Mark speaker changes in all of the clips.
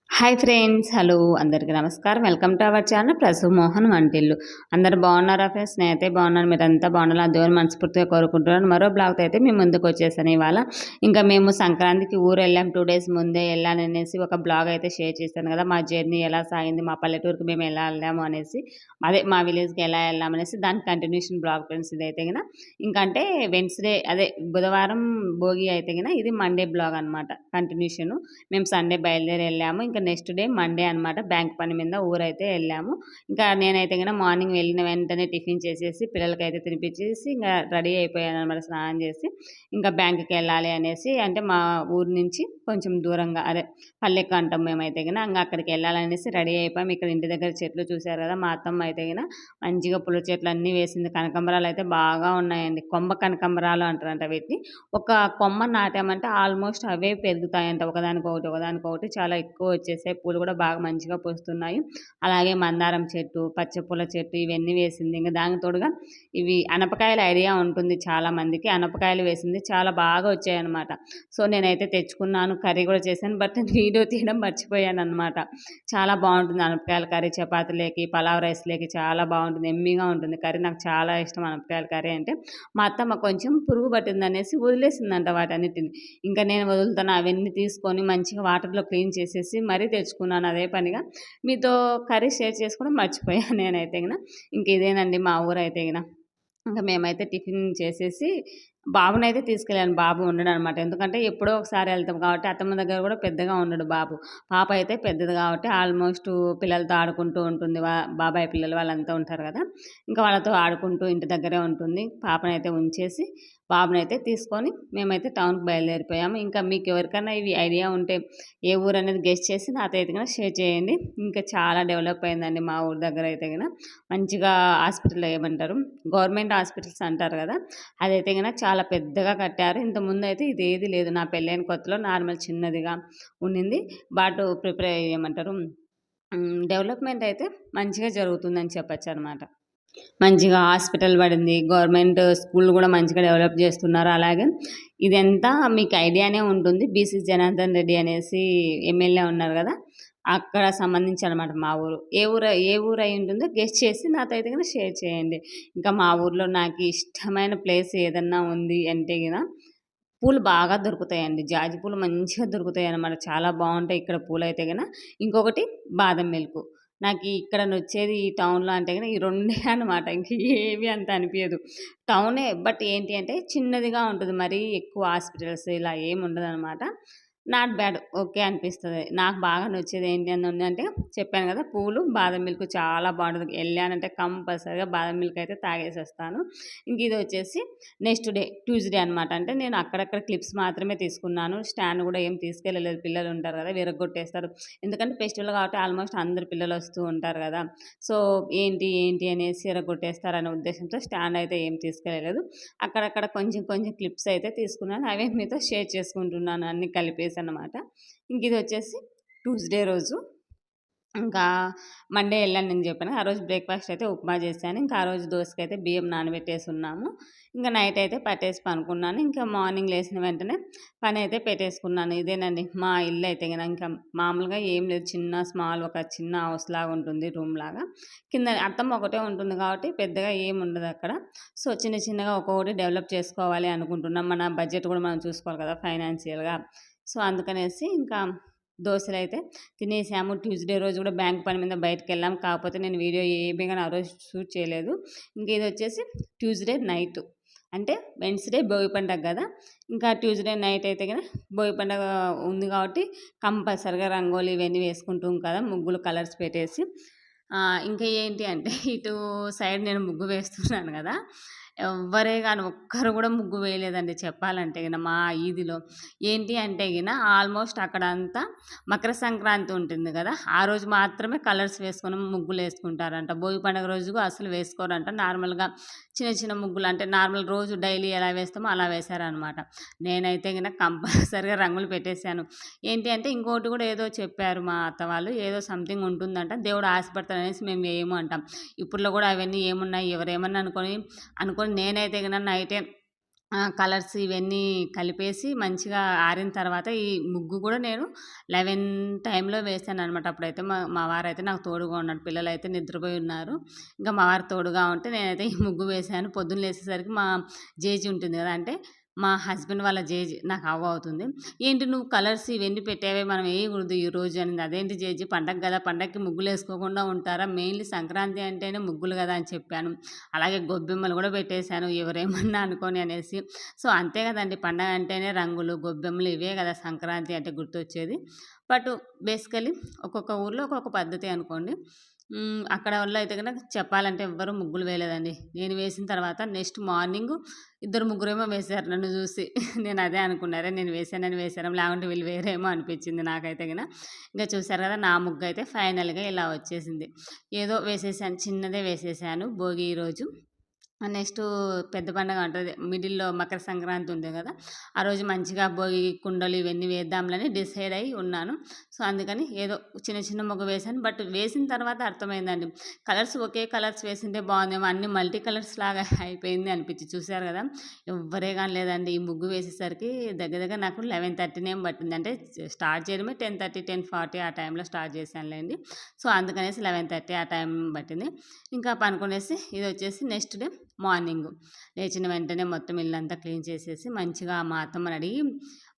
Speaker 1: Hi friends. Hello అందరికీ నమస్కారం. Welcome to our channel Prasu Mohan వంటిల్లు. అందరూ బాగున్నారా ఫ్రెండ్స్? నేనైతే బాగున్నాను. మీరంతా బాగుండాలని ఆ దేవుని మనస్ఫూర్తిగా కోరుకుంటున్నాను. మరో బ్లాగ్‌తో అయితే మీ ముందుకు వచ్చేసాను ఇవాళ. ఇంకా మేము సంక్రాంతికి ఊరు వెళ్ళాం. 2 డేస్ ముందే వెళ్ళాననేసి ఒక బ్లాగ్ అయితే షేర్ చేశాను కదా! మా జర్నీ ఎలా సాగింది, మా పల్లెటూరుకి మేము ఎలా వెళ్ళాము అనేసి, అదే మా విలేజ్‌కి ఎలా వెళ్ళామనేసి దాని కంటిన్యూషన్ బ్లాగ్ ఫ్రెండ్స్ ఇదైతే గిన. ఇంకంటే వెన్స్‌డే అదే బుధవారం భోగి అయితే గిన ఇది మండే బ్లాగ్ అనమాట కంటిన్యూషను. మేము సండే బయలుదేరి వెళ్ళాము. ఇంకా నెక్స్ట్ డే మండే అనమాట బ్యాంక్ పని మీద ఊరైతే వెళ్ళాము. ఇంకా నేనైతే గన మార్నింగ్ వెళ్ళిన వెంటనే టిఫిన్ చేసేసి పిల్లలకైతే తినిపించేసి ఇంకా రెడీ అయిపోయాను అనమాట స్నానం చేసి. ఇంకా బ్యాంక్‌కి వెళ్ళాలి అనేసి అంటే మా ఊరు నుంచి కొంచెం దూరంగా అదే పల్లెకు అంటాం మేమైతే గన. ఇంక అక్కడికి వెళ్ళాలనేసి రెడీ అయిపోయాం. ఇక్కడ ఇంటి దగ్గర చెట్లు చూసారు కదా! మా అత్తమ్మ అయితే గన మంచిగా పూల చెట్లు అన్నీ వేసింది. కనకాంబరాలు అయితే బాగా ఉన్నాయండి. కొమ్మ కనకాంబరాలు అంటారంట వీటిని. ఒక కొమ్మ నాటామంటే ఆల్మోస్ట్ అవే పెరుగుతాయంట ఒకదానికొకటి, ఒకదానికొకటి చాలా ఎక్కువ వచ్చేసాయి. పూలు కూడా బాగా మంచిగా పూస్తున్నాయి. అలాగే మందారం చెట్టు, పచ్చ పూల చెట్టు ఇవన్నీ వేసింది. ఇంక దానికి తోడుగా ఇవి అనపకాయల ఐడియా ఉంటుంది చాలా మందికి. అనపకాయలు వేసింది. చాలా బాగా వచ్చాయన్నమాట. సో, నేనైతే తెచ్చుకున్నాను. కర్రీ కూడా చేశాను. బట్ వీడియో తీయడం మర్చిపోయానన్నమాట. చాలా బావుంటుంది అనపకాయల కర్రీ చపాతీలేకి, పలావ్ రైస్‌లేకి చాలా బావుంటుంది. యమ్మీగా ఉంటుంది కర్రీ. నాకు చాలా ఇష్టం అనపకాయల కర్రీ అంటే. మా అత్తమ్మ కొంచెం పురుగు పట్టిందనేసి వదిలేసిందంట వాటన్నిటిని. ఇంకా నేను వదులుతాను అవన్నీ తీసుకొని మంచిగా వాటర్‌లో క్లీన్ చేసేసి మరీ తెచ్చుకున్నాను అదే పనిగా. మీతో కర్రీ షేర్ చేసుకోవడం మర్చిపోయాను నేనైతే గిన. ఇంక ఇదేనండి మా ఊరైతే గిన. ఇంక మేమైతే టిఫిన్ చేసేసి బాబునైతే తీసుకెళ్ళాను. బాబు ఉండడనమాట. ఎందుకంటే ఎప్పుడో ఒకసారి ఎళ్తాం కాబట్టి అత్తమ్మ దగ్గర గూడా పెద్దగా ఉండడు బాబు. పాప అయితే పెద్దది కాబట్టి ఆల్మోస్ట్ పిల్లలతో ఆడుకుంటూ ఉంటుంది. బాబాయ్ పిల్లలు వాళ్ళంతా ఉంటారు గదా! ఇంకా వాళ్ళతో ఆడుకుంటూ ఇంటి దగ్గరే ఉంటుంది. పాపనైతే ఉంచేసి బాబునైతే తీసుకొని మేమైతే టౌన్‌కి బయలుదేరిపోయాము. ఇంకా మీకెవరికన్నా ఇవి ఐడియా ఉంటే ఏ ఊరనేది గెస్ చేసి నాతో అయితే గన షేర్ చేయండి. ఇంకా చాలా డెవలప్ అయిందండి మా ఊరు దగ్గర అయితే గన. మంచిగా హాస్పిటల్ ఏమంటారు గవర్నమెంట్ హాస్పిటల్స్ అంటారు గదా! అదైతే గన చాలా పెద్దగా కట్టారు. ఇంతకుముందయితే ఇదేది లేదు. నా పెళ్ళైన కొత్తలో నార్మల్ చిన్నదిగా ఉండింది. బట్ ఏమంటారు డెవలప్‌మెంట్ అయితే మంచిగా జరుగుతుందని చెప్పొచ్చనమాట. మంచిగా హాస్పిటల్ పడింది. గవర్నమెంట్ స్కూల్ గూడా మంచిగా డెవలప్ జేస్తున్నారు. అలాగే ఇదంతా మీకు ఐడియానే ఉంటుంది. బీసీ జనార్దన్ రెడ్డి అనేసి ఎమ్మెల్యే ఉన్నారు గదా! అక్కడ సంబంధించనమాట మా ఊరు. ఏ ఊరు అయ్యుంటుందో గెస్ చేసి నాతో అయితే గన షేర్ చేయండి. ఇంకా మా ఊర్లో నాకు ఇష్టమైన ప్లేస్ ఏదన్నా ఉంది అంటే గిన పూలు బాగా దొరుకుతాయండి. జాజి పూలు మంచిగా దొరుకుతాయనమాట. చాలా బావుంటాయి ఇక్కడ పూలైతే గన. ఇంకొకటి బాదం మిల్కు. నాకీ ఇక్కడ నొచ్చేది ఈ టౌన్‌లో అంటే గన ఈ రెండే అనమాట. ఇంక ఏవి అంత అనిపియదు. టౌనే బట్ ఏంటి అంటే చిన్నదిగా ఉంటది. మరీ ఎక్కువ హాస్పిటల్స్ ఇలా ఏముండదనమాట. Not bad. ఓకే అనిపిస్తది. నాకు బాగా నచ్చేది ఏంటి అని ఉందంటే చెప్పాను గదా! పూలు, బాదం మిల్క్ చాలా బావుంటది. ఎళ్ళానంటే కంపల్సరీగా బాదం మిల్క్ అయితే తాగేసొస్తాను. ఇంక ఇదొచ్చేసి నెక్స్ట్ డే ట్యూస్‌డే అనమాట. అంటే నేను అక్కడక్కడ క్లిప్స్ మాత్రమే తీసుకున్నాను. స్టాండ్ గూడా ఏం తీసుకెళ్ళలేదు. పిల్లలుంటారు గదా! విరగ్గొట్టేస్తారు. ఎందుకంటే ఫెస్టివల్ కాబట్టి ఆల్మోస్ట్ అందరు పిల్లలొస్తూ ఉంటారు గదా! సో, ఏంటి అనేసి ఇరగ్గొట్టేస్తారనే ఉద్దేశంతో స్టాండ్ అయితే ఏం తీసుకెళ్ళలేదు. అక్కడక్కడ కొంచెం కొంచెం క్లిప్స్ అయితే తీసుకున్నాను. అవే మీతో షేర్ చేసుకుంటున్నాను అన్నీ కలిపేసనమాట. ఇంకిదొచ్చేసి ట్యూస్‌డే రోజు ఇంకా మండే ఎళ్ళానని జెప్పాను. ఆ రోజు బ్రేక్‌ఫాస్ట్ అయితే ఉప్మా జేశాను. ఇంకా ఆ రోజు దోసకైతే బియ్యం నానబెట్టేసున్నాము. ఇంక నైట్ అయితే పట్టేసి పనుకున్నాను. ఇంకా మార్నింగ్ లేసిన వెంటనే పనైతే పెట్టేసుకున్నాను. ఇదేనండి మా ఇల్లయితే గన ఇంకా మామూలుగా ఏం లేదు. ఒక చిన్న హౌస్‌లాగా ఉంటుంది రూమ్‌లాగా. కింద అత్తమ్మ ఒకటే ఉంటుంది కాబట్టి పెద్దగా ఏముండదక్కడ. సో, చిన్న చిన్నగా ఒక్కొక్కటి డెవలప్ చేసుకోవాలి అనుకుంటున్నాం. మన బడ్జెట్ గూడా మనం చూసుకోవాలి కదా! ఫైనాన్షియల్‌గా. సో, అందుకనేసి ఇంకా దోసలైతే తినేసాము. ట్యూస్‌డే రోజు గూడా బ్యాంక్ పని మీద బయటికెళ్ళాం. కాకపోతే నేను వీడియో ఏమీ గాని ఆ రోజు షూట్ చేయలేదు. ఇంక ఇదొచ్చేసి ట్యూస్‌డే నైటు. అంటే వెడ్నెస్‌డే భోగి పండగ గదా! ఇంకా ట్యూస్‌డే నైట్ అయితే గన భోగి పండగ ఉంది గాబట్టి కంపల్సరీగా రంగోలి ఇవన్నీ వేసుకుంటాం కదా! ముగ్గులు కలర్స్ పెట్టేసి. ఇంకా ఏంటి అంటే ఇటు సైడ్ నేను ముగ్గు వేస్తున్నాను గదా! ఎవ్వరే గాని ఒక్కరు గూడా ముగ్గు వేయలేదండి చెప్పాలంటే గిన మా ఈదిలో. ఏంటి అంటే గిన ఆల్మోస్ట్ అక్కడంతా మకర సంక్రాంతి ఉంటుంది గదా! ఆ రోజు మాత్రమే కలర్స్ వేసుకొని ముగ్గులేసుకుంటారంట. భోగి పండుగ రోజు అసలు వేసుకోరంట. నార్మల్‌గా చిన్న చిన్న ముగ్గులు అంటే నార్మల్ రోజు డైలీ ఎలా వేస్తామో అలా వేశారనమాట. నేనైతే గిన కంపల్సరీగా రంగులు పెట్టేసాను. ఏంటి అంటే ఇంకోటి గూడా ఏదో చెప్పారు మా అత్త వాళ్ళు. ఏదో సంథింగ్ ఉంటుందంట. దేవుడు ఆశపడతాడనేసి మేము వేయము అంటాం. ఇప్పట్లో గూడా అవన్నీ ఏమున్నాయి ఎవరేమన్నా అనుకోని నేనైతే గిన నైటే కలర్స్ ఇవన్నీ కలిపేసి మంచిగా ఆరిన తర్వాత ఈ ముగ్గు కూడా నేను 11 టైంలో వేసాననమాట. అప్పుడైతే మా వారైతే నాకు తోడుగా ఉన్నాడు. పిల్లలైతే నిద్రపోయి ఉన్నారు. ఇంకా మా వారు తోడుగా ఉంటే నేనైతే ఈ ముగ్గు వేశాను. పొద్దున్న లేచేసరికి మా జేజీ ఉంటుంది కదా! అంటే మా హస్బెండ్ వాళ్ళ జేజీ నాకు అవ్వ అవుతుంది. "ఏంటి నువ్వు కలర్స్ ఇవన్నీ పెట్టావే మనం వేయకూడదు ఈరోజు" అనింది. "అదేంటి జేజీ పండగ కదా! పండగకి ముగ్గులేసుకోకుండా ఉంటారా? మెయిన్‌లీ సంక్రాంతి అంటేనే ముగ్గులు కదా!" అని చెప్పాను. అలాగే గొబ్బెమ్మలు కూడా పెట్టేశాను ఎవరేమన్నా అనుకోని అనేసి. సో, అంతే కదండీ పండగ అంటేనే రంగులు, గొబ్బెమ్మలు ఇవే కదా సంక్రాంతి అంటే గుర్తొచ్చేది. బట్ బేసికల్లీ ఒక్కొక్క ఊర్లో ఒక్కొక్క పద్ధతి అనుకోండి. అక్కడ వల్ల అయితే గనక చెప్పాలంటే ఎవ్వరు ముగ్గులు వేయలేదండి. నేను వేసిన తర్వాత నెక్స్ట్ మార్నింగ్ ఇద్దరు ముగ్గురేమో వేశారు నన్ను చూసి. నేను అదే అనుకున్నా. అరే! నేను వేశానని వేశారేమో లేకుంటే వీళ్ళు వేరేమో అనిపించింది నాకైతే గిన. ఇంక చూసారు కదా! నా ముగ్గయితే ఫైనల్‌గా ఇలా వచ్చేసింది. ఏదో వేసేసాను. చిన్నదే వేసేసాను భోగి రోజు. నెక్స్టు పెద్ద పండగ అంటది మిడిల్‌లో మకర సంక్రాంతి ఉంది గదా! ఆ రోజు మంచిగా భోగి కుండలు ఇవన్నీ వేద్దాంలని డిసైడ్ అయ్యి ఉన్నాను. సో, అందుకని ఏదో చిన్న చిన్న ముగ్గు వేశాను. బట్ వేసిన తర్వాత అర్థమైందండి. కలర్స్ ఒకే కలర్స్ వేసింటే బాగుందేమో అన్నీ మల్టీ కలర్స్ లాగా అయిపోయింది అనిపించి చూసారు గదా! ఎవ్వరే గాని లేదండి. ఈ ముగ్గు వేసేసరికి దగ్గర దగ్గర నాకు 11:30 ఏమో పట్టింది. అంటే స్టార్ట్ చేయడమే 10:30, 10:40 ఆ టైంలో స్టార్ట్ చేశానులెండి. సో, అందుకనేసి 11:30 ఆ టైం పట్టింది. ఇంకా పనుకునేసి ఇదొచ్చేసి నెక్స్ట్ డే మార్నింగు. లేచిన వెంటనే మొత్తం ఇల్లంతా క్లీన్ చేసేసి మంచిగా మా అత్తమ్మని అడిగి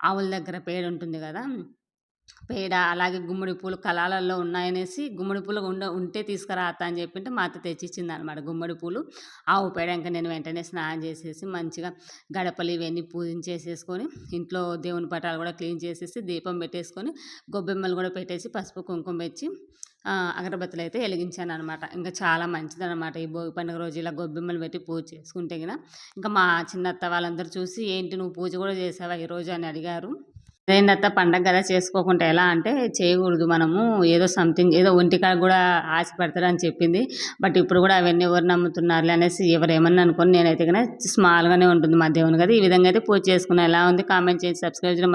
Speaker 1: ఆవుల దగ్గర పేడుంటుంది గదా! పేడ అలాగే గుమ్మడి పూలు కలాలల్లో ఉన్నాయనేసి గుమ్మడి పూలు ఉంటే తీసుకురా అత్త అని చెప్పింటే మా అత్త తెచ్చిచ్చిందనమాట గుమ్మడి పూలు. ఆవు పేడ ఇంక నేను వెంటనే స్నానం చేసేసి మంచిగా గడపలు ఇవన్నీ పూజించేసేసుకొని ఇంట్లో దేవుని పటాలు కూడా క్లీన్ చేసేసి దీపం పెట్టేసుకొని గొబ్బెమ్మలు కూడా పెట్టేసి పసుపు కుంకుమ పెట్టి అగరబత్తులైతే ఎలిగించాననమాట. ఇంకా చాలా మంచిదనమాట ఈ భోగి పండుగ రోజు ఇలా గొబ్బెమ్మలు పెట్టి పూజ చేసుకుంటే గిన. ఇంకా మా చిన్నత్త వాళ్ళందరూ చూసి "ఏంటి నువ్వు పూజ కూడా చేసావా ఈరోజు" అని అడిగారు. అదేంటత్త పండగ గదా! చేసుకోకుంటే ఎలా అంటే చేయకూడదు మనము. ఏదో సంథింగ్ ఏదో ఒంటికాడ గూడా ఆశ పెడతారని చెప్పింది. బట్ ఇప్పుడు గూడా అవన్నీ ఎవరు నమ్ముతున్నారులే అనేసి ఎవరేమన్నా అనుకోని నేనైతే గన స్మాల్‌గానే ఉంటుంది మా దేవుని గది. ఈ విధంగా అయితే పూజ చేసుకున్నా. ఎలా ఉంది కామెంట్ చేసి సబ్స్క్రైబ్ చేయడం